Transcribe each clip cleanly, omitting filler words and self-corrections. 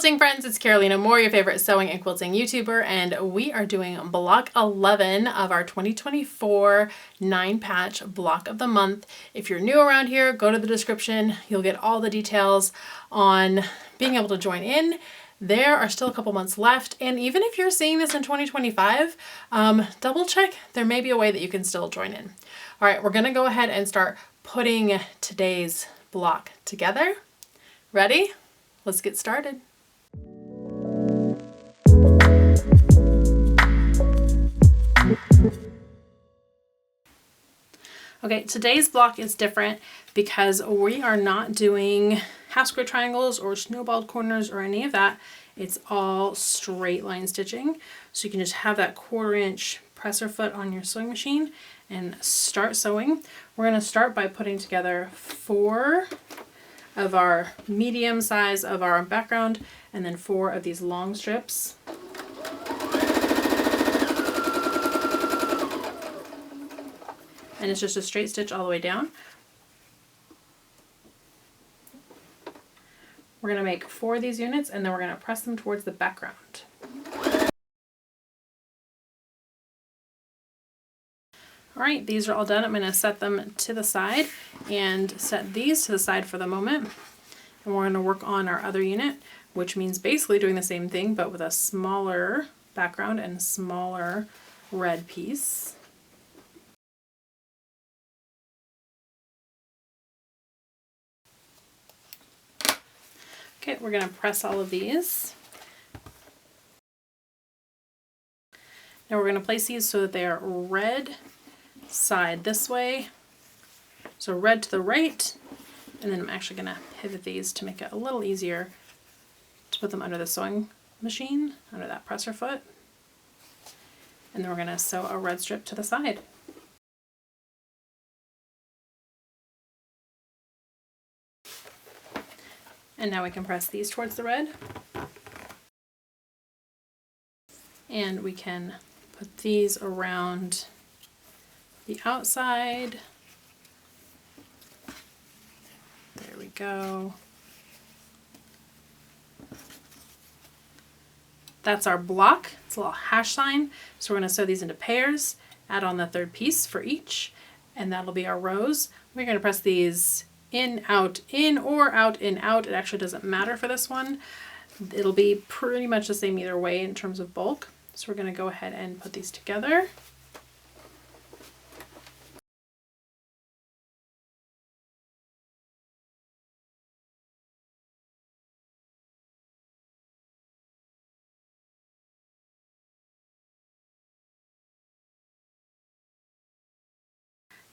quilting friends, it's Carolina Moore, your favorite sewing and quilting YouTuber, and we are doing block 11 of our 2024 9-patch block of the month. If you're new around here, go to the description. You'll get all the details on being able to join in. There are still a couple months left, and even if you're seeing this in 2025, double check. There may be a way that you can still join in. All right, we're gonna go ahead and start putting today's block together. Ready? Let's get started. Okay, today's block is different because we are not doing half square triangles or snowballed corners or any of that. It's all straight line stitching. So you can just have that 1/4 inch presser foot on your sewing machine and start sewing. We're gonna start by putting together 4 of our medium size of our background and then 4 of these long strips. And it's just a straight stitch all the way down. We're going to make 4 of these units and then we're going to press them towards the background. All right, these are all done. I'm going to set them to the side and set these to the side for the moment. And we're going to work on our other unit, which means basically doing the same thing, but with a smaller background and smaller red piece. Okay, we're going to press all of these. Now we're going to place these so that they are red side this way, so red to the right, and then I'm actually going to pivot these to make it a little easier to put them under the sewing machine, under that presser foot, and then we're going to sew a red strip to the side. And now we can press these towards the red, and we can put these around the outside. There we go. That's our block. It's a little hash sign. So we're going to sew these into pairs, add on the 3rd piece for each, and that'll be our rows. We're going to press these in, out, in, or out, in, out. It actually doesn't matter for this one. It'll be pretty much the same either way in terms of bulk. So we're going to go ahead and put these together.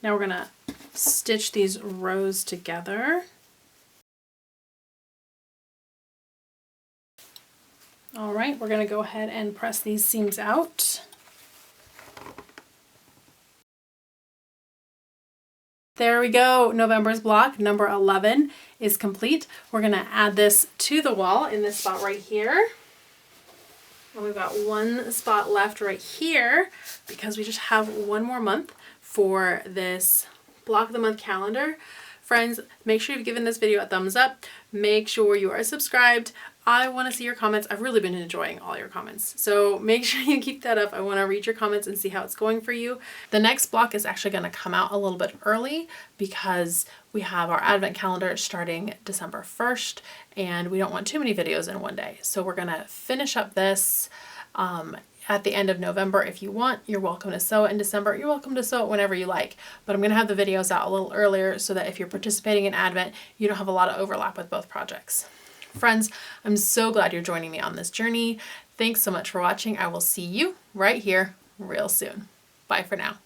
Now we're going to stitch these rows together. All right, we're going to go ahead and press these seams out. There we go. November's block, number 11, is complete. We're going to add this to the wall in this spot right here. And we've got 1 spot left right here because we just have 1 more month for this block of the month calendar. Friends, make sure you've given this video a thumbs up. Make sure you are subscribed. I want to see your comments. I've really been enjoying all your comments. So make sure you keep that up. I want to read your comments and see how it's going for you. The next block is actually going to come out a little bit early because we have our advent calendar starting December 1st and we don't want too many videos in one day. So we're going to finish up this at the end of November. If you want, you're welcome to sew it in December. You're welcome to sew it whenever you like, but I'm going to have the videos out a little earlier so that if you're participating in Advent, you don't have a lot of overlap with both projects. Friends, I'm so glad you're joining me on this journey. Thanks so much for watching. I will see you right here real soon. Bye for now.